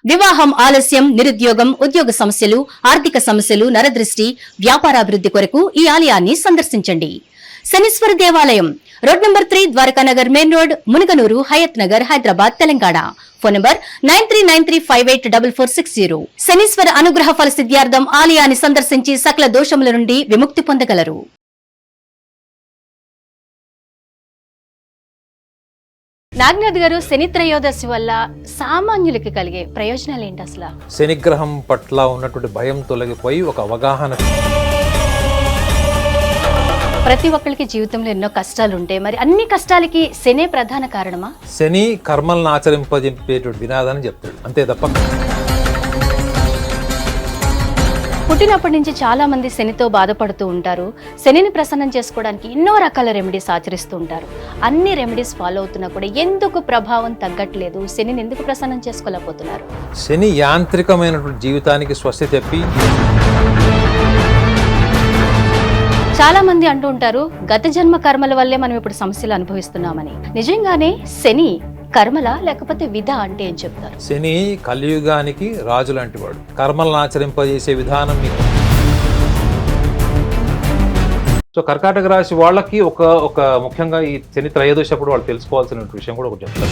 వివాహం ఆలస్యం, నిరుద్యోగం, ఉద్యోగ సమస్యలు, ఆర్థిక సమస్యలు, నరదృష్టి, వ్యాపారాభివృద్ధి కొరకు ఈ ఆలయాన్ని సందర్శించండి. శనీశ్వర దేవాలయం road number 3, Dwarakanagar main road, Munuganur, Hayat Nagar, Hyderabad, Telangana. Phone number 9393584460. Shanishwara అనుగ్రహ ఫల సిద్ధ్యార్థం ఆలయాన్ని సందర్శించి సకల దోషముల నుండి విముక్తి పొందగలరు. నాగనాథ్ గారు, శని త్రయోదశి వల్ల సామాన్యులకి కలిగే ప్రయోజనాలు ఏంటి అసలు? శనిగ్రహం పట్ల ఉన్నటువంటి భయం తొలగిపోయి ఒక అవగాహన. ప్రతి ఒక్కరికి జీవితంలో ఎన్నో కష్టాలు ఉంటాయి, మరి అన్ని కష్టాలకి శనే ప్రధాన కారణమా? శని కర్మలను ఆచరింపజెప్పేటువంటి వినాదాన్ని చెప్తాడు, అంతే తప్ప. పుట్టినప్పటి నుంచి చాలా మంది శనితో బాధపడుతూ ఉంటారు. శనిని ప్రసన్నం చేసుకోవడానికి ఎన్నో రకాల రెమెడీస్ ఆచరిస్తూ ఉంటారు. అన్ని రెమెడీస్ ఫాలో అవుతున్నా కూడా ఎందుకు ప్రభావం తగ్గట్లేదు? శనిని ఎందుకు ప్రసన్నం చేసుకోలేకపోతున్నారు? శని యాంత్రికమైనటువంటి జీవితానికి స్వస్తి చెప్పి చాలా మంది అంటూ ఉంటారు, గత జన్మ కర్మల వల్లే మనం ఇప్పుడు సమస్యలు అనుభవిస్తున్నామని. నిజంగానే శని కర్మల లేకపోతే విధ అంటే ఏం చెప్తారు? శని కలియుగానికి రాజు లాంటి వాడు. కర్మలను ఆచరింపజేసే విధానం మీకు. సో కర్కాటక రాశి వాళ్ళకి ఒక ముఖ్యంగా ఈ శని త్రయోదశి అప్పుడు వాళ్ళు తెలుసుకోవాల్సిన విషయం కూడా ఒకటి చెప్తారు.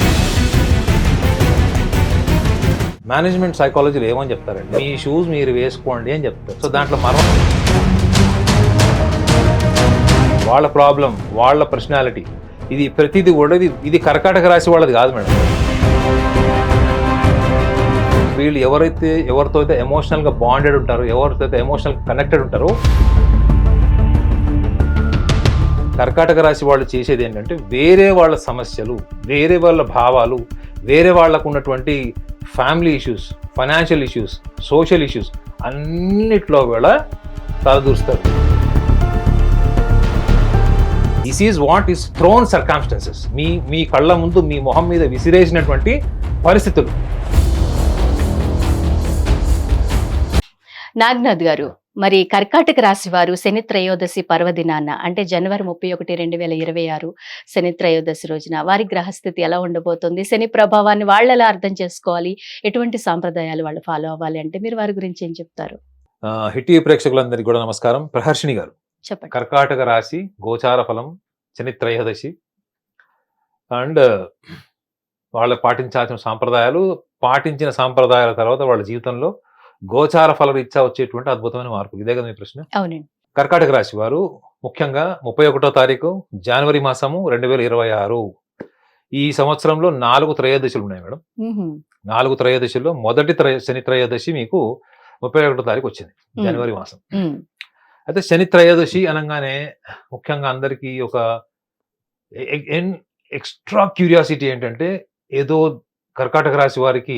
మేనేజ్మెంట్ సైకాలజీలో ఏమని చెప్తారండి, మీ షూస్ మీరు వేసుకోండి అని చెప్తారు. సో దాంట్లో వాళ్ళ ప్రాబ్లం, వాళ్ళ పర్సనాలిటీ, ఇది ప్రతిదీ కూడా ఇది కర్కాటక రాశి వాళ్ళది కాదు మేడం. వీళ్ళు ఎవరితో అయితే ఎమోషనల్గా బాండెడ్ ఉంటారో, ఎవరితో అయితే ఎమోషనల్ కనెక్టెడ్ ఉంటారో, కర్కాటక రాశి వాళ్ళు చేసేది ఏంటంటే వేరే వాళ్ళ సమస్యలు, వేరే వాళ్ళ భావాలు, వేరే వాళ్ళకు ఉన్నటువంటి family issues, financial issues, social issues అన్నిట్లో వీళ్ళ తలదూరుస్తారు. This is what is thrown circumstances. మీ కళ్ళ ముందు, మీ మొహం మీద విసిరేసినటువంటి పరిస్థితులు. నాగనాథ్ గారు, మరి కర్కాటక రాశి వారు శని త్రయోదశి పర్వదినాన్న అంటే జనవరి 31, 2026 శని త్రయోదశి రోజున వారి గ్రహస్థితి ఎలా ఉండబోతుంది? శని ప్రభావాన్ని వాళ్ళు ఎలా అర్థం చేసుకోవాలి? ఎటువంటి సాంప్రదాయాలు వాళ్ళు ఫాలో అవ్వాలి అంటే మీరు వారి గురించి ఏం చెప్తారు? హిట్ ప్రేక్షకులందరికీ కూడా నమస్కారం. ప్రహర్షిణి గారు, చెప్పండి. కర్కాటక రాశి గోచార ఫలం శని త్రయోదశి అండ్ వాళ్ళు పాటించాల్సిన సాంప్రదాయాలు, పాటించిన సాంప్రదాయాల తర్వాత వాళ్ళ జీవితంలో గోచార ఫల రీత్యా వచ్చేటువంటి అద్భుతమైన మార్పు. ఇదే కదా మీ ప్రశ్న? అవునండి. కర్కాటక రాశి వారు ముఖ్యంగా 31వ తారీఖు జనవరి మాసము 2026 ఈ సంవత్సరంలో 4 త్రయోదశులు ఉన్నాయి మేడం. 4 త్రయోదశుల్లో మొదటి శని త్రయోదశి మీకు 31వ తారీఖు వచ్చింది, జనవరి మాసం. అయితే శని త్రయోదశి అనగానే ముఖ్యంగా అందరికీ ఒక ఎక్స్ట్రా క్యూరియాసిటీ ఏంటంటే, ఏదో కర్కాటక రాశి వారికి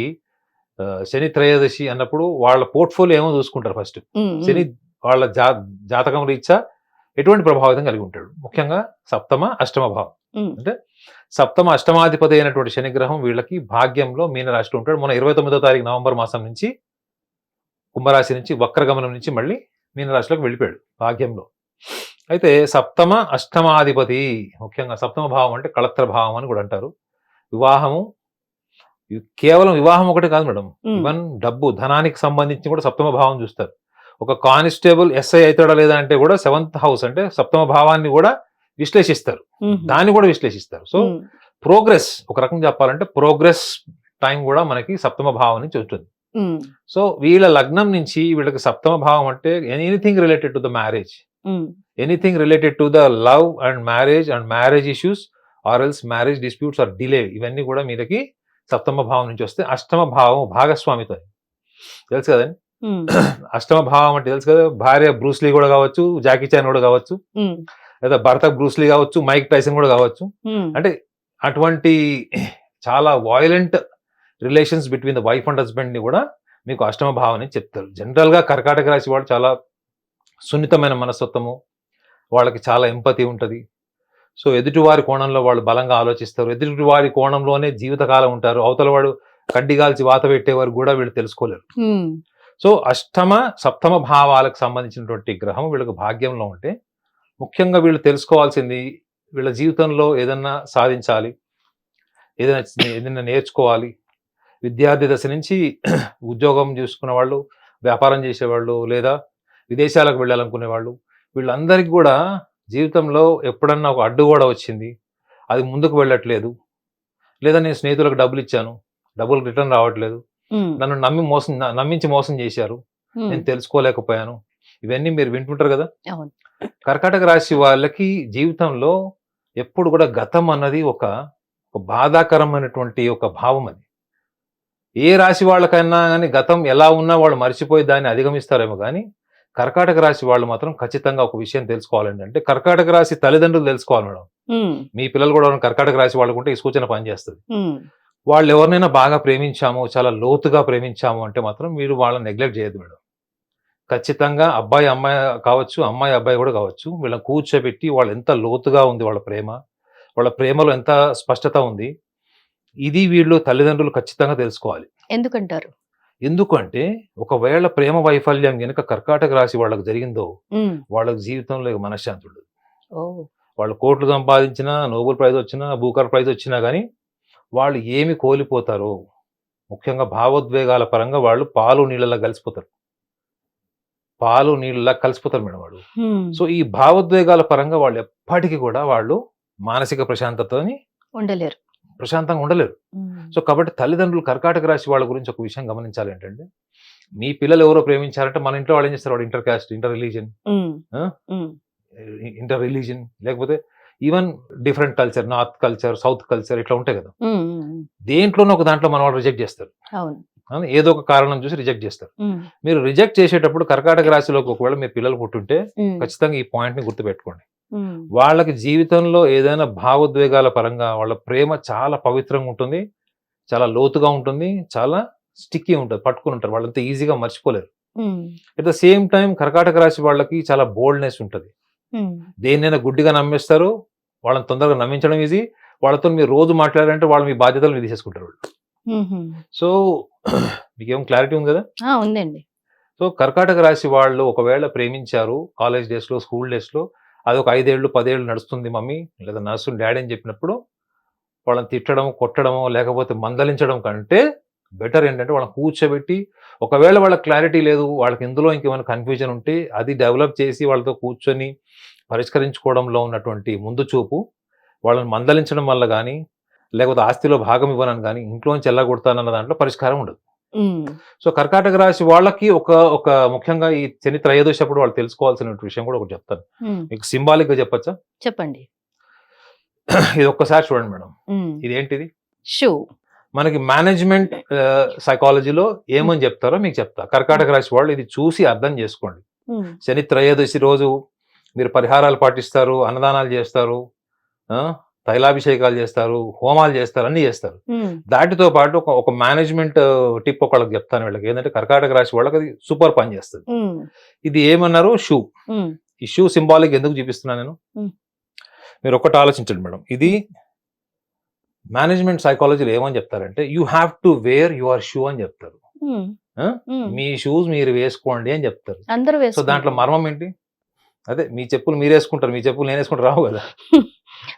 శని త్రయోదశి అన్నప్పుడు వాళ్ళ పోర్ట్ఫోలియో ఏమో చూసుకుంటారు ఫస్ట్. శని వాళ్ళ జాతకం రీత్యా ఎటువంటి ప్రభావితం కలిగి ఉంటాడు? ముఖ్యంగా సప్తమ అష్టమ భావం, అంటే సప్తమ అష్టమాధిపతి అయినటువంటి శని గ్రహం వీళ్ళకి భాగ్యంలో మీనరాశిలో ఉంటాడు. మన 29వ తారీఖు నవంబర్ మాసం నుంచి కుంభరాశి నుంచి వక్రగమనం నుంచి మళ్ళీ మీనరాశిలోకి వెళ్ళిపోయాడు భాగ్యంలో. అయితే సప్తమ అష్టమాధిపతి, ముఖ్యంగా సప్తమ భావం అంటే కళత్ర భావం అని కూడా అంటారు. వివాహము, కేవలం వివాహం ఒకటి కాదు మేడం, ఈవెన్ డబ్బు, ధనానికి సంబంధించి కూడా సప్తమ భావం చూస్తారు. ఒక కానిస్టేబుల్ ఎస్ఐ అవుతాడా లేదా అంటే కూడా 7th హౌస్ అంటే సప్తమ భావాన్ని కూడా విశ్లేషిస్తారు, దాన్ని కూడా విశ్లేషిస్తారు. సో ప్రోగ్రెస్, ఒక రకం చెప్పాలంటే ప్రోగ్రెస్ టైం కూడా మనకి సప్తమ భావం నుంచి వస్తుంది. సో వీళ్ళ లగ్నం నుంచి వీళ్ళకి సప్తమ భావం అంటే anything related to the marriage, anything related to the love and marriage issues or else marriage disputes or delay, ఇవన్నీ కూడా మీదకి సప్తమ భావం నుంచి వస్తే. అష్టమ భావం భాగస్వామితో, తెలుసు కదండి. అష్టమ భావం అంటే తెలుసు కదా, భార్య బ్రూస్లీ కూడా కావచ్చు, జాకీ చాన్ కూడా కావచ్చు, లేదా భర్త బ్రూస్లీ కావచ్చు, మైక్ టైసన్ కూడా కావచ్చు. అంటే అటువంటి చాలా violent relations between the wife and husband ని కూడా మీకు అష్టమ భావం అని చెప్తారు. జనరల్ గా కర్కాటక రాశి వాళ్ళు చాలా సున్నితమైన మనస్తత్వము, వాళ్ళకి చాలా ఎంపతి ఉంటుంది. సో ఎదుటివారి కోణంలో వాళ్ళు బలంగా ఆలోచిస్తారు, ఎదుటివారి కోణంలోనే జీవితకాలం ఉంటారు. అవతల వాడు కడ్డిగాల్చి వాత పెట్టేవారు కూడా వీళ్ళు తెలుసుకోలేరు. సో అష్టమ సప్తమ భావాలకు సంబంధించినటువంటి గ్రహం వీళ్ళకి భాగ్యంలో ఉంటే ముఖ్యంగా వీళ్ళు తెలుసుకోవాల్సింది, వీళ్ళ జీవితంలో ఏదన్నా సాధించాలి, ఏదైనా నేర్చుకోవాలి, విద్యార్థి దశ నుంచి ఉద్యోగం చూసుకునే వాళ్ళు, వ్యాపారం చేసేవాళ్ళు, లేదా విదేశాలకు వెళ్ళాలనుకునే వాళ్ళు, వీళ్ళందరికీ కూడా జీవితంలో ఎప్పుడన్నా ఒక అడ్డు కూడా వచ్చింది, అది ముందుకు వెళ్ళట్లేదు, లేదా నేను స్నేహితులకు డబ్బులు ఇచ్చాను, డబ్బులు రిటర్న్ రావట్లేదు, నన్ను నమ్మించి మోసం చేశారు, నేను తెలుసుకోలేకపోయాను, ఇవన్నీ మీరు వింటుంటారు కదా. అవును. కర్కాటక రాశి వాళ్ళకి జీవితంలో ఎప్పుడు కూడా గతం అన్నది ఒక బాధాకరమైనటువంటి ఒక భావం. అది ఏ రాశి వాళ్ళకైనా కానీ గతం ఎలా ఉన్నా వాళ్ళు మర్చిపోయి దాన్ని అధిగమిస్తారేమో కానీ, కర్కాటక రాశి వాళ్ళు మాత్రం ఖచ్చితంగా ఒక విషయం తెలుసుకోవాలండి. అంటే కర్కాటక రాశి తల్లిదండ్రులు తెలుసుకోవాలి మేడం. మీ పిల్లలు కూడా కర్కాటక రాశి వాళ్ళకుంటే ఈ సూచన పనిచేస్తుంది. వాళ్ళు ఎవరినైనా బాగా ప్రేమించాము, చాలా లోతుగా ప్రేమించాము అంటే మాత్రం మీరు వాళ్ళని నెగ్లెక్ట్ చేయదు మేడం. ఖచ్చితంగా అబ్బాయి అమ్మాయి కావచ్చు, అమ్మాయి అబ్బాయి కూడా కావచ్చు, వీళ్ళని కూర్చోబెట్టి వాళ్ళు ఎంత లోతుగా ఉంది వాళ్ళ ప్రేమ, వాళ్ళ ప్రేమలో ఎంత స్పష్టత ఉంది, ఇది వీళ్ళు తల్లిదండ్రులు ఖచ్చితంగా తెలుసుకోవాలి. ఎందుకంటారు? ఎందుకంటే ఒకవేళ ప్రేమ వైఫల్యం కనుక కర్కాటక రాశి వాళ్ళకి జరిగిందో, వాళ్ళకి జీవితంలో ఇక మనశ్శాంతి ఉండదు. వాళ్ళు కోట్లు సంపాదించినా, నోబెల్ ప్రైజ్ వచ్చినా, బూకర్ ప్రైజ్ వచ్చినా కానీ వాళ్ళు ఏమి కోల్పోతారో, ముఖ్యంగా భావోద్వేగాల పరంగా వాళ్ళు పాలు నీళ్ళలా కలిసిపోతారు మేడం వాళ్ళు. సో ఈ భావోద్వేగాల పరంగా వాళ్ళు ఎప్పటికీ కూడా వాళ్ళు మానసిక ప్రశాంతతని ప్రశాంతంగా ఉండలేరు. సో కాబట్టి తల్లిదండ్రులు కర్కాటక రాశి వాళ్ళ గురించి ఒక విషయం గమనించాలి ఏంటంటే, మీ పిల్లలు ఎవరో ప్రేమించారంటే మన ఇంట్లో వాళ్ళు ఏం చేస్తారు, వాడు ఇంటర్ క్యాస్ట్, ఇంటర్ రిలీజన్, లేకపోతే even different culture, north culture, south culture, ఇట్లా ఉంటాయి కదా. దేంట్లోనూ ఒక దాంట్లో మన వాళ్ళు రిజెక్ట్ చేస్తారు, ఏదో ఒక కారణం చూసి రిజెక్ట్ చేస్తారు. మీరు రిజెక్ట్ చేసేటప్పుడు కర్కాటక రాశిలోకి ఒకవేళ మీ పిల్లలు పుట్టుంటే ఖచ్చితంగా ఈ పాయింట్ ని గుర్తుపెట్టుకోండి. వాళ్ళకి జీవితంలో ఏదైనా భావోద్వేగాల పరంగా వాళ్ళ ప్రేమ చాలా పవిత్రంగా ఉంటుంది, చాలా లోతుగా ఉంటుంది, చాలా స్టిక్కీ ఉంటుంది, పట్టుకుని ఉంటారు, వాళ్ళంతా ఈజీగా మర్చిపోలేరు. అట్ ద సేమ్ టైం కర్కాటక రాశి వాళ్ళకి చాలా బోల్డ్నెస్ ఉంటుంది, దేన్నైనా గుడ్డిగా నమ్మేస్తారు, వాళ్ళని తొందరగా నమ్మించడం ఈజీ, వాళ్ళతో మీరు రోజు మాట్లాడారంటే వాళ్ళు మీ బాధ్యతలు తీసేసుకుంటారు వాళ్ళు. సో మీకేం క్లారిటీ ఉంది కదా? ఉందండి. సో కర్కాటక రాశి వాళ్ళు ఒకవేళ ప్రేమించారు కాలేజ్ డేస్ లో, స్కూల్ డేస్ లో, అది ఒక 5 ఏళ్ళు 10 ఏళ్ళు నడుస్తుంది మమ్మీ లేదా నడుస్తుంది డాడీ అని చెప్పినప్పుడు వాళ్ళని తిట్టడం, కొట్టడమో లేకపోతే మందలించడం కంటే బెటర్ ఏంటంటే వాళ్ళని కూర్చోబెట్టి, ఒకవేళ వాళ్ళకి క్లారిటీ లేదు, వాళ్ళకి ఇందులో ఇంకేమైనా కన్ఫ్యూజన్ ఉంటే అది డెవలప్ చేసి వాళ్ళతో కూర్చొని పరిష్కరించుకోవడంలో ఉన్నటువంటి ముందు చూపు, వాళ్ళని మందలించడం వల్ల కానీ, లేకపోతే ఆస్తిలో భాగం ఇవ్వనని కానీ, ఇంట్లోంచి ఎల్లగొడతానన్న దాంట్లో పరిష్కారం ఉండదు. సో కర్కాటక రాశి వాళ్ళకి ఒక ముఖ్యంగా ఈ శని త్రయోదశి అప్పుడు వాళ్ళు తెలుసుకోవాల్సిన విషయం కూడా ఒకటి చెప్తాను మీకు, సింబాలిక్ గా చెప్పచ్చా? చెప్పండి. ఇది ఒక్కసారి చూడండి మేడం, ఇది ఏంటిది? షూ. మనకి మేనేజ్మెంట్ సైకాలజీలో ఏమని చెప్తారో మీకు చెప్తా. కర్కాటక రాశి వాళ్ళు ఇది చూసి అర్థం చేసుకోండి. శని త్రయోదశి రోజు మీరు పరిహారాలు పాటిస్తారు, అన్నదానాలు చేస్తారు, తైలాభిషేకాలు చేస్తారు, హోమాలు చేస్తారు, అన్ని చేస్తారు. దాటితో పాటు ఒక మేనేజ్మెంట్ టిప్ ఒకళ్ళకి చెప్తాను వీళ్ళకి, ఏంటంటే కర్కాటక రాశి వాళ్ళకి అది సూపర్ పని చేస్తుంది. ఇది ఏమన్నారు? షూ. ఈ షూ సింబాలిక్ ఎందుకు చూపిస్తున్నాను నేను, మీరు ఒక్కటి ఆలోచించండి మేడం. ఇది మేనేజ్మెంట్ సైకాలజీలో ఏమని చెప్తారంటే, you have to wear your shoe అని చెప్తారు. మీ షూస్ మీరు వేసుకోండి అని చెప్తారు. సో దాంట్లో మర్మం ఏంటి? అదే మీ చెప్పులు మీరు వేసుకుంటారు, మీ చెప్పులు నేను వేసుకుంటారు రావు కదా.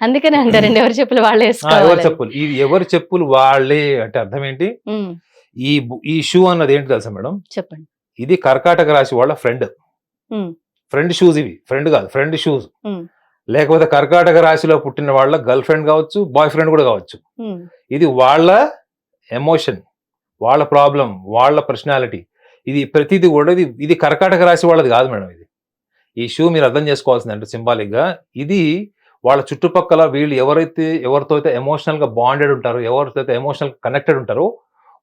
అందుకనే అంటారండి ఎవరి చెప్పులు వాళ్ళే ఎవరి చెప్పులు, ఇది ఎవరి చెప్పులు వాళ్ళే అంటే అర్థం ఏంటి? ఈ షూ అన్నది ఏంటి తెలుసా మేడం? చెప్పండి. ఇది కర్కాటక రాశి వాళ్ళ ఫ్రెండ్ షూస్, ఇవి ఫ్రెండ్ కాదు, ఫ్రెండ్ షూస్. లేకపోతే కర్కాటక రాశిలో పుట్టిన వాళ్ళ గర్ల్ ఫ్రెండ్ కావచ్చు, బాయ్ ఫ్రెండ్ కూడా కావచ్చు. ఇది వాళ్ళ ఎమోషన్, వాళ్ళ ప్రాబ్లం, వాళ్ళ పర్సనాలిటీ, ఇది ప్రతిదీ కూడా ఇది కర్కాటక రాశి వాళ్ళది కాదు మేడం. ఇది ఈ షూ మీరు అర్థం చేసుకోవాల్సింది అంటే సింబాలిక్ గా, ఇది వాళ్ళ చుట్టుపక్కల వీళ్ళు ఎవరితో అయితే ఎమోషనల్ గా బాండెడ్ ఉంటారో, ఎవరితో అయితే ఎమోషనల్ కనెక్టెడ్ ఉంటారో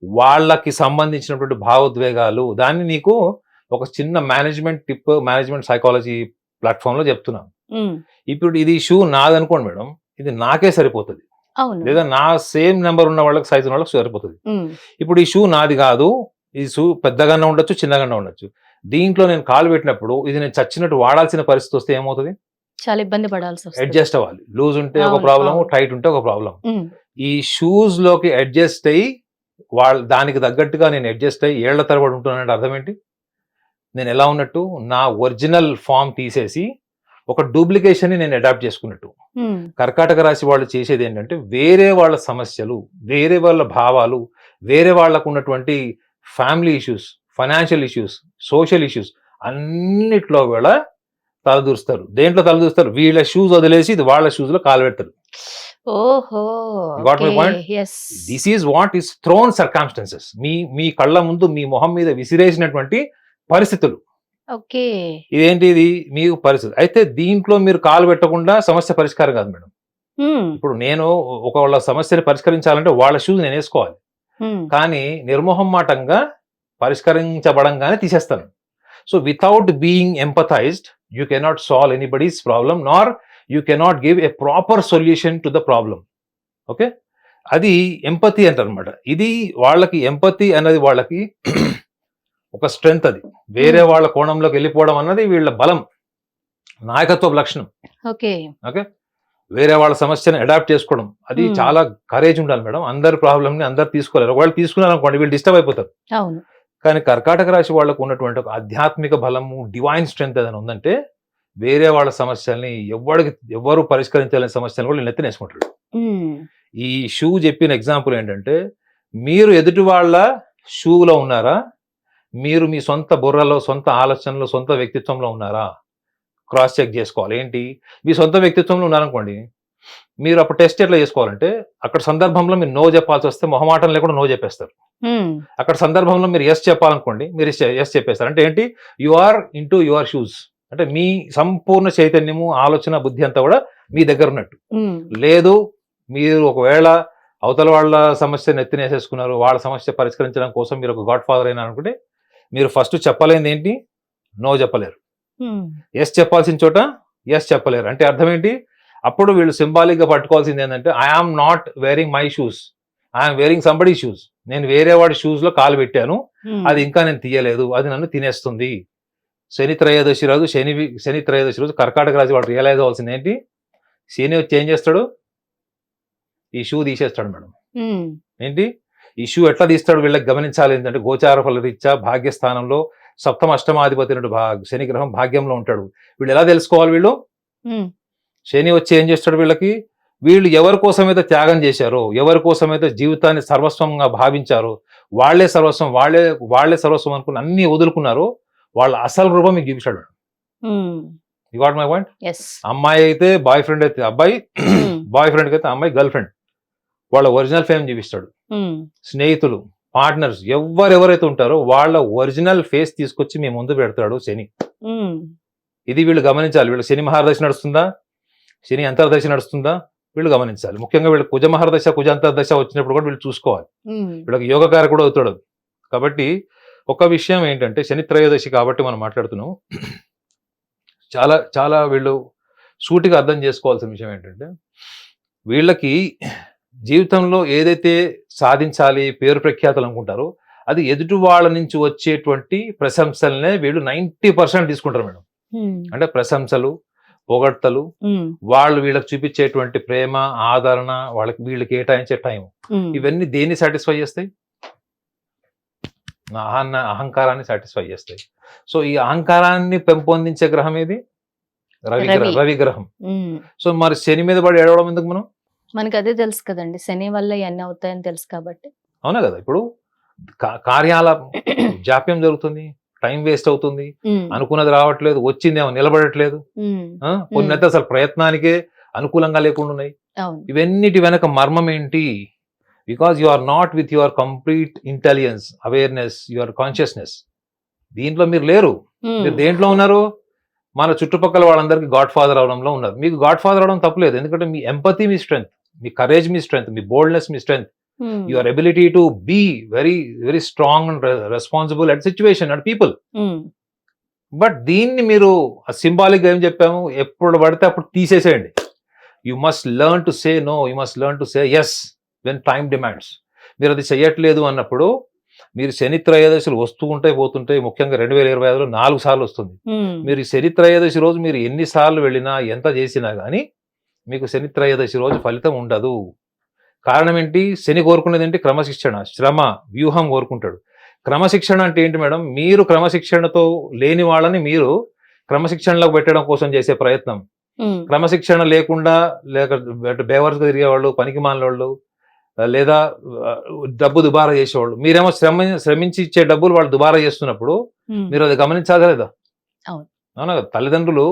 వాళ్ళకి సంబంధించినటువంటి భావోద్వేగాలు. దాన్ని నీకు ఒక చిన్న management tip, management psychology platform లో చెప్తున్నాను. ఇప్పుడు ఇది షూ నాదనుకోండి మేడం, ఇది నాకే సరిపోతుంది, లేదా నా సేమ్ నెంబర్ ఉన్న వాళ్ళకి, సైజు ఉన్న వాళ్ళకి సరిపోతుంది. ఇప్పుడు ఈ షూ నాది కాదు, ఈ షూ పెద్దగానే ఉండొచ్చు, చిన్నగానే ఉండొచ్చు. దీంట్లో నేను కాలు పెట్టినప్పుడు ఇది నేను చచ్చినట్టు వాడాల్సిన పరిస్థితి వస్తే ఏమవుతుంది? చాలా ఇబ్బంది పడాల్సి వస్తుంది. అడ్జస్ట్ అవ్వాలి. లూజ్ ఉంటే ఒక ప్రాబ్లం, టైట్ ఉంటే ఒక ప్రాబ్లం. ఈ షూస్ లోకి అడ్జస్ట్ అయ్యి దానికి తగ్గట్టుగా నేను అడ్జస్ట్ అయ్యి ఏళ్ల తరబడి ఉంటున్నానంటే అర్థం ఏంటి? నేను ఎలా ఉన్నట్టు, నా ఒరిజినల్ ఫామ్ తీసేసి ఒక డూప్లికేషన్ ని నేను అడాప్ట్ చేసుకున్నట్టు. కర్కాటక రాశి వాళ్ళు చేసేది ఏంటంటే, వేరే వాళ్ళ సమస్యలు, వేరే వాళ్ళ భావాలు, వేరే వాళ్ళకు ఉన్నటువంటి family issues, financial issues, social issues అన్నిట్లో కూడా తలదూరుస్తారు. దేంట్లో తలదూరుస్తారు? వీళ్ళ షూస్ వదిలేసి ఇది వాళ్ళ షూస్ లో కాలు పెడతారు. ఓహో! You got my okay. point? Yes. This is what is thrown circumstances. మీ కళ్ళ ముందు మీ మొహం మీద విసిరేసినటువంటి పరిస్థితులు. ఓకే. ఇదేంటి? ఇది మీకు పరిస్థితి. అయితే దీంట్లో మీరు కాలు పెట్టకుండా సమస్య పరిష్కారం కాదు మేడం. హ్మ్. ఇప్పుడు నేను ఒకవేళ సమస్యని పరిష్కరించాలంటే వాళ్ళ షూస్ నేను వేసుకోవాలి. హ్మ్. కానీ నిర్మోహమాటంగా పరిష్కరించబడంగానే తీసేస్తాను. So without being empathized you cannot solve anybody's problem nor you cannot give a proper solution to the problem. Okay, అది ఎంపతి అంటారనమాట. ఇది వాళ్ళకి ఎంపతి అన్నది వాళ్ళకి ఒక స్ట్రెంగ్త్. అది వేరే వాళ్ళ కోణంలోకి వెళ్ళిపోవడం అన్నది వీళ్ళ బలం, నాయకత్వ లక్షణం. ఓకే. ఓకే, వేరే వాళ్ళ సమస్యను అడాప్ట్ చేసుకోవడం అది చాలా కరేజ్ ఉండాలి మేడం. అందరి ప్రాబ్లమ్ ని అందరు తీసుకోలేరు. ఒకవేళ తీసుకున్నారు అనుకోండి వీళ్ళు డిస్టర్బ్ అయిపోతారు. అవును. కానీ కర్కాటక రాశి వాళ్ళకు ఉన్నటువంటి ఒక ఆధ్యాత్మిక బలము, డివైన్ స్ట్రెంగ్త్ ఏదైనా ఉందంటే వేరే వాళ్ళ సమస్యల్ని ఎవరు పరిష్కరించాలని సమస్యలు కూడా నెత్తినేసుకుంటారు. హ్మ్. ఈ షూ చెప్పిన ఎగ్జాంపుల్ ఏంటంటే మీరు ఎదుటి వాళ్ళ షూలో ఉన్నారా, మీరు మీ సొంత బుర్రలో, సొంత ఆలోచనలో, సొంత వ్యక్తిత్వంలో ఉన్నారా క్రాస్ చెక్ చేసుకోవాలి. ఏంటి? మీ సొంత వ్యక్తిత్వంలో ఉన్నారనుకోండి, మీరు అప్పుడు టెస్ట్ ఎట్లా చేసుకోవాలంటే అక్కడ సందర్భంలో మీరు నో చెప్పాల్సి వస్తే మొహమాటం లేకుండా నో చెప్పేస్తారు. హ్మ్. అక్కడ సందర్భంలో మీరు ఎస్ చెప్పాలనుకోండి, మీరు ఎస్ చెప్పేస్తారు. అంటే ఏంటి? You are into your shoes. అంటే మీ సంపూర్ణ చైతన్యము, ఆలోచన, బుద్ధి అంతా కూడా మీ దగ్గర ఉన్నట్టు. హ్మ్. లేదు మీరు ఒకవేళ అవతల వాళ్ళ సమస్య నెత్తినేసేసుకున్నారు, వాళ్ళ సమస్య పరిష్కరించడం కోసం మీరు ఒక గాడ్ ఫాదర్ అయినా అనుకుంటే మీరు ఫస్ట్ చెప్పలేనిది ఏంటి? నో చెప్పలేరు. హ్మ్. ఎస్ చెప్పాల్సిన చోట ఎస్ చెప్పలేరు. అంటే అర్థం ఏంటి? అప్పుడు వీళ్ళు సింబాలిక్ గా పట్టుకోవాల్సింది ఏంటంటే I am not wearing my shoes, I'm wearing somebody shoes. నేను వేరే వాడి షూస్ లో కాలు పెట్టాను, హ్మ్. అది ఇంకా నేను తీయలేదు, అది నన్ను తినేస్తుంది. శని త్రయోదశి రోజు శని త్రయోదశి రోజు కర్కాటక రాశి వాడు రియలైజ్ అవ్వాల్సింది ఏంటి? శని వచ్చి ఏం చేస్తాడు? ఈ షూ తీసేస్తాడు మేడం. హ్మ్. ఏంటి? ఈ షూ ఎట్లా తీస్తాడు? వీళ్ళకి గమనించాలి. ఏంటంటే గోచార ఫల రీత్యా భాగ్యస్థానంలో సప్తమ అష్టమాధిపతి శని గ్రహం భాగ్యంలో ఉంటాడు. వీళ్ళు ఎలా తెలుసుకోవాలి? వీళ్ళు హ్మ్. శని వచ్చి ఏం చేస్తాడు? వీళ్ళు ఎవరి కోసమైతే త్యాగం చేశారో, ఎవరి కోసమైతే జీవితాన్ని సర్వస్వంగా భావించారో, వాళ్లే సర్వస్వం, వాళ్లే సర్వస్వం అనుకుని అన్ని వదులుకున్నారో వాళ్ళ అసలు రూపం మీకు చూపించాడు. హ్మ్. You got my point? Yes. అమ్మాయి అయితే బాయ్ ఫ్రెండ్, అయితే అబ్బాయి హ్మ్. బాయ్ ఫ్రెండ్ అయితే అమ్మాయి గర్ల్ ఫ్రెండ్. వాళ్ళ ఒరిజినల్ ఫేమ్ చూపిస్తాడు. హ్మ్. స్నేహితులు, పార్ట్నర్స్ ఎవరెవరైతే ఉంటారో వాళ్ళ ఒరిజినల్ ఫేస్ తీసుకొచ్చి మీ ముందు పెడతాడు శని. హ్మ్. ఇది వీళ్ళు గమనించాలి. వీళ్ళు శని మహారదశ నడుస్తుందా, శని అంతర్దశ నడుస్తుందా వీళ్ళు గమనించాలి. ముఖ్యంగా వీళ్ళు కుజ మహర్దశ, కుజ అంతర్దశ వచ్చినప్పుడు కూడా వీళ్ళు చూసుకోవాలి. హ్మ్. వీళ్ళకి యోగకార కూడా అవుతాడు. కాబట్టి ఒక విషయం ఏంటంటే శని త్రయోదశి కాబట్టి మనం మాట్లాడుతున్నాం. చాలా చాలా వీళ్ళు సూటిగా అర్థం చేసుకోవాల్సిన విషయం ఏంటంటే వీళ్ళకి జీవితంలో ఏదైతే సాధించాలి, పేరు ప్రఖ్యాతలు అనుకుంటారో అది ఎదుటి వాళ్ళ నుంచి వచ్చేటువంటి ప్రశంసలనే వీళ్ళు 90% తీసుకుంటారు మేడం. హ్మ్. అంటే ప్రశంసలు, పొగడ్తలు, హ్మ్. వాళ్ళు వీళ్ళకి చూపించేటువంటి ప్రేమ, ఆదరణ, వీళ్ళు కేటాయించే టైం, హ్మ్. ఇవన్నీ దేన్ని సాటిస్ఫై చేస్తాయి? అహంకారాన్ని సాటిస్ఫై చేస్తాయి. సో ఈ అహంకారాన్ని పెంపొందించే గ్రహం ఏది? రవి గ్రహం. హ్మ్. సో మరి శని మీద పడి ఏడవడం ఎందుకు మనం? మనకు అదే తెలుసు కదండి, శని వల్ల ఇవన్నీ అవుతాయని తెలుసు కాబట్టి. అవునా కదా? ఇప్పుడు కార్యాల జాప్యం జరుగుతుంది, టైం వేస్ట్ అవుతుంది, హ్మ్. అనుకున్నది రావట్లేదు, వచ్చిందేమో నిలబడట్లేదు, హ్మ్. కొన్ని అయితే అసలు ప్రయత్నానికే అనుకూలంగా లేకుండా ఉన్నాయి. అవును. ఇవన్నిటి వెనక మర్మం ఏంటి? Because you are not with your complete intelligence, awareness, your consciousness. దీంట్లో మీరు లేరు. హ్మ్. మీరు దేంట్లో ఉన్నారు? మన చుట్టుపక్కల వాళ్ళందరికీ గాడ్ ఫాదర్ అవడంలో ఉన్నారు. మీకు గాడ్ ఫాదర్ అవడం తప్పలేదు. ఎందుకంటే మీ ఎంపతి మీ స్ట్రెంగ్త్, మీ కరేజ్ మీ స్ట్రెంగ్త్, మీ బోల్డ్నెస్ మీ strength, hmm. Your ability to be very very strong and responsible at situation at people. Hmm. But దీన్ని మీరు సింబాలిక్ గా ఏం చెప్పాము? ఎప్పుడు పడితే అప్పుడు తీసేసేయండి. You must learn to say no, you must learn to say yes when time demands. మీరు అది చెయ్యట్లేదు అన్నప్పుడు మీరు శని త్రయోదశులు వస్తూ ఉంటాయి, పోతుంటాయి. ముఖ్యంగా 2025లో 4 సార్లు వస్తుంది. హ్మ్. మీరు ఈ శని త్రయోదశి రోజు మీరు ఎన్నిసార్లు వెళ్ళినా, ఎంత చేసినా కానీ మీకు శని త్రయోదశి రోజు ఫలితం ఉండదు. కారణం ఏంటి? శని కోరుకునేది ఏంటి? క్రమశిక్షణ, శ్రమ, వ్యూహం కోరుకుంటాడు. క్రమశిక్షణ అంటే ఏంటి మేడం? మీరు క్రమశిక్షణతో లేని వాళ్ళని మీరు క్రమశిక్షణలోకి పెట్టడం కోసం చేసే ప్రయత్నం. హ్మ్. క్రమశిక్షణ లేకుండా బేవర్స్గా తిరిగే వాళ్ళు, పనికి మాలిన వాళ్ళు, లేదా డబ్బు దుబారా చేసేవాళ్ళు. మీరేమో శ్రమించి ఇచ్చే డబ్బులు వాళ్ళు దుబారా చేస్తున్నప్పుడు మీరు అది గమనించాలా లేదా? అవును. అవునా కదా? తల్లిదండ్రులు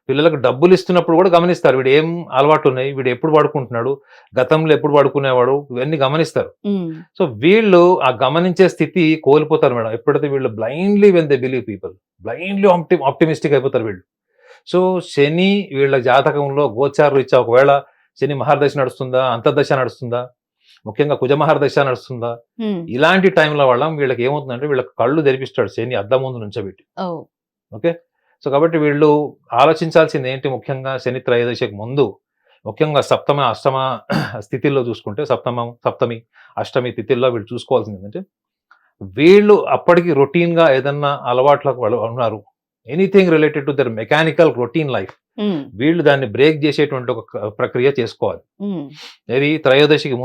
పిల్లలకు డబ్బులు ఇస్తున్నప్పుడు కూడా గమనిస్తారు. వీడు ఏం అలవాట్లు ఉన్నాయి, వీడు ఎప్పుడు పడుకుంటున్నాడు, గతంలో ఎప్పుడు పడుకునేవాడు, ఇవన్నీ గమనిస్తారు. సో వీళ్ళు ఆ గమనించే స్థితి కోల్పోతారు మేడం. ఎప్పుడైతే వీళ్ళు blindly when they believe people, blindly optimistic అయిపోతారు వీళ్ళు. సో శని వీళ్ళ జాతకంలో గోచార రీత్యా ఒకవేళ శని మహర్దశ నడుస్తుందా, అంతర్దశ నడుస్తుందా, ముఖ్యంగా కుజ మహర్దశ నడుస్తుందా, ఇలాంటి టైంలో వాళ్ళ వీళ్ళకి ఏమవుతుందంటే వీళ్ళకి కళ్ళు తెరిపిస్తాడు శని అద్దం ముందు నుంచోబెట్టి. ఓకే. సో కాబట్టి వీళ్ళు ఆలోచించాల్సింది ఏంటి, ముఖ్యంగా శని త్రయోదశికి ముందు ముఖ్యంగా సప్తమ అష్టమ స్థితిల్లో చూసుకుంటే సప్తమి అష్టమి తిథిల్లో వీళ్ళు చూసుకోవాల్సింది ఏంటంటే వీళ్ళు అప్పటికి రొటీన్ గా ఏదన్నా అలవాట్లకు వాళ్ళు ఉన్నారు, anything related to their mechanical routine life, వీళ్ళు దాన్ని బ్రేక్ చేసేటువంటి ఒక ప్రక్రియ చేసుకోవాలి. ఇది త్రయోదశికి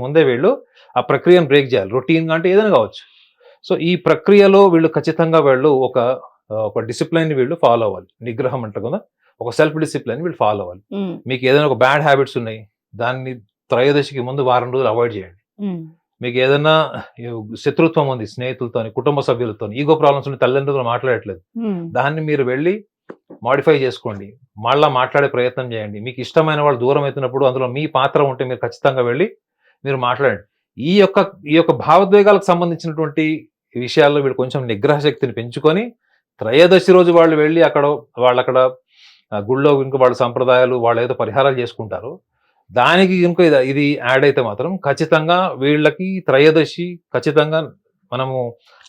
ముందే వీళ్ళు ఆ ప్రక్రియను బ్రేక్ చేయాలి. రొటీన్ గా అంటే ఏదైనా కావచ్చు. సో ఈ ప్రక్రియలో వీళ్ళు ఖచ్చితంగా వీళ్ళు ఒక డిసిప్లైన్ వీళ్ళు ఫాలో అవ్వాలి. నిగ్రహం అంటారు కదా, ఒక సెల్ఫ్ డిసిప్లైన్ వీళ్ళు ఫాలో అవ్వాలి. మీకు ఏదైనా ఒక బ్యాడ్ హ్యాబిట్స్ ఉన్నాయి, దాన్ని త్రయోదశికి ముందు వారం రోజులు అవాయిడ్ చేయండి. మీకు ఏదైనా శత్రుత్వం ఉంది స్నేహితులతో, కుటుంబ సభ్యులతో, ఈగో ప్రాబ్లమ్స్ ఉండి తల్లిదండ్రులతో మాట్లాడట్లేదు, దాన్ని మీరు వెళ్ళి మాడిఫై చేసుకోండి, మళ్ళా మాట్లాడే ప్రయత్నం చేయండి. మీకు ఇష్టమైన వాళ్ళు దూరం అవుతున్నప్పుడు అందులో మీ పాత్ర ఉంటే మీరు ఖచ్చితంగా వెళ్ళి మీరు మాట్లాడండి. ఈ యొక్క భావోద్వేగాలకు సంబంధించినటువంటి విషయాల్లో వీళ్ళు కొంచెం నిగ్రహ శక్తిని పెంచుకొని త్రయోదశి రోజు వాళ్ళు వెళ్ళి వాళ్ళక్కడ గుళ్ళో ఇంకా వాళ్ళ సంప్రదాయాలు వాళ్ళు ఏదో పరిహారాలు చేసుకుంటారు. దానికి ఇంకో ఇది యాడ్ అయితే మాత్రం ఖచ్చితంగా వీళ్ళకి త్రయోదశి ఖచ్చితంగా మనము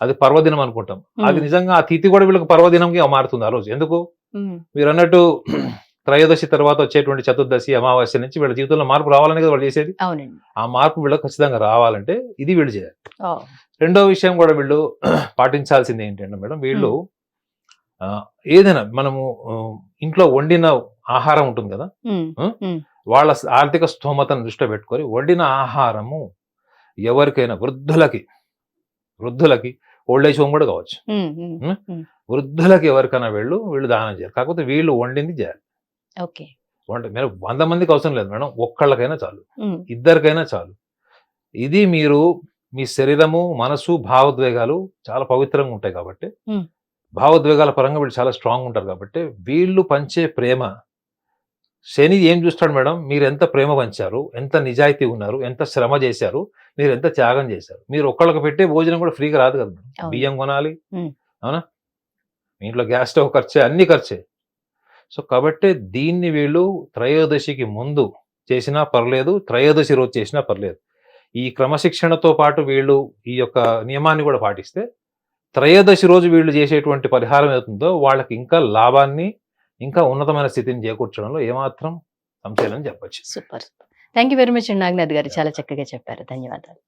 అది పర్వదినం అనుకుంటాం. అది నిజంగా ఆ తిథి కూడా వీళ్ళకి పర్వదినంగా మారుతుంది ఆ రోజు. ఎందుకు మీరు అన్నట్టు త్రయోదశి తర్వాత వచ్చేటువంటి చతుర్దశి అమావాస్య నుంచి వీళ్ళ జీవితంలో మార్పు రావాలని కదా వాళ్ళు చేసేది. ఆ మార్పు వీళ్ళకి ఖచ్చితంగా రావాలంటే ఇది వీళ్ళు చేయాలి. రెండో విషయం కూడా వీళ్ళు పాటించాల్సింది ఏంటంటే మేడం, వీళ్ళు ఏదైనా మనము ఇంట్లో వండిన ఆహారం ఉంటుంది కదా, వాళ్ళ ఆర్థిక స్తోమతను దృష్టిలో పెట్టుకొని వండిన ఆహారము ఎవరికైనా వృద్ధులకి ఓల్డ్ ఏజ్ హోమ్ కూడా కావచ్చు, వృద్ధులకి ఎవరికైనా వీళ్ళు దానం చేయాలి. కాకపోతే వీళ్ళు వండింది చేయాలి. మీరు 100 మందికి అవసరం లేదు మేడం, ఒక్కళ్ళకైనా చాలు, ఇద్దరికైనా చాలు. ఇది మీరు మీ శరీరము, మనసు, భావోద్వేగాలు చాలా పవిత్రంగా ఉంటాయి కాబట్టి, భావోద్వేగాల పరంగా వీళ్ళు చాలా స్ట్రాంగ్ ఉంటారు కాబట్టి వీళ్ళు పంచే ప్రేమ శని ఏం చూస్తాడు మేడం, మీరు ఎంత ప్రేమ పంచారు, ఎంత నిజాయితీ ఉన్నారు, ఎంత శ్రమ చేశారు, మీరు ఎంత త్యాగం చేశారు. మీరు ఒక్కళ్ళకి పెట్టే భోజనం కూడా ఫ్రీగా రాదు కదా మేడం, బియ్యం కొనాలి, అవునా, మీ ఇంట్లో గ్యాస్ స్టవ్ ఖర్చే, అన్ని ఖర్చే. సో కాబట్టి దీన్ని వీళ్ళు త్రయోదశికి ముందు చేసినా పర్లేదు, త్రయోదశి రోజు చేసినా పర్లేదు. ఈ క్రమశిక్షణతో పాటు వీళ్ళు ఈ యొక్క నియమాన్ని కూడా పాటిస్తే త్రయోదశి రోజు వీళ్ళు చేసేటువంటి పరిహారం ఏతుందో వాళ్ళకి ఇంకా లాభాన్ని, ఇంకా ఉన్నతమైన స్థితిని చేకూర్చడంలో ఏమాత్రం సంశయం చెప్పచ్చు. Super. Thank you very much Naganath గారు, చాలా చక్కగా చెప్పారు. ధన్యవాదాలు.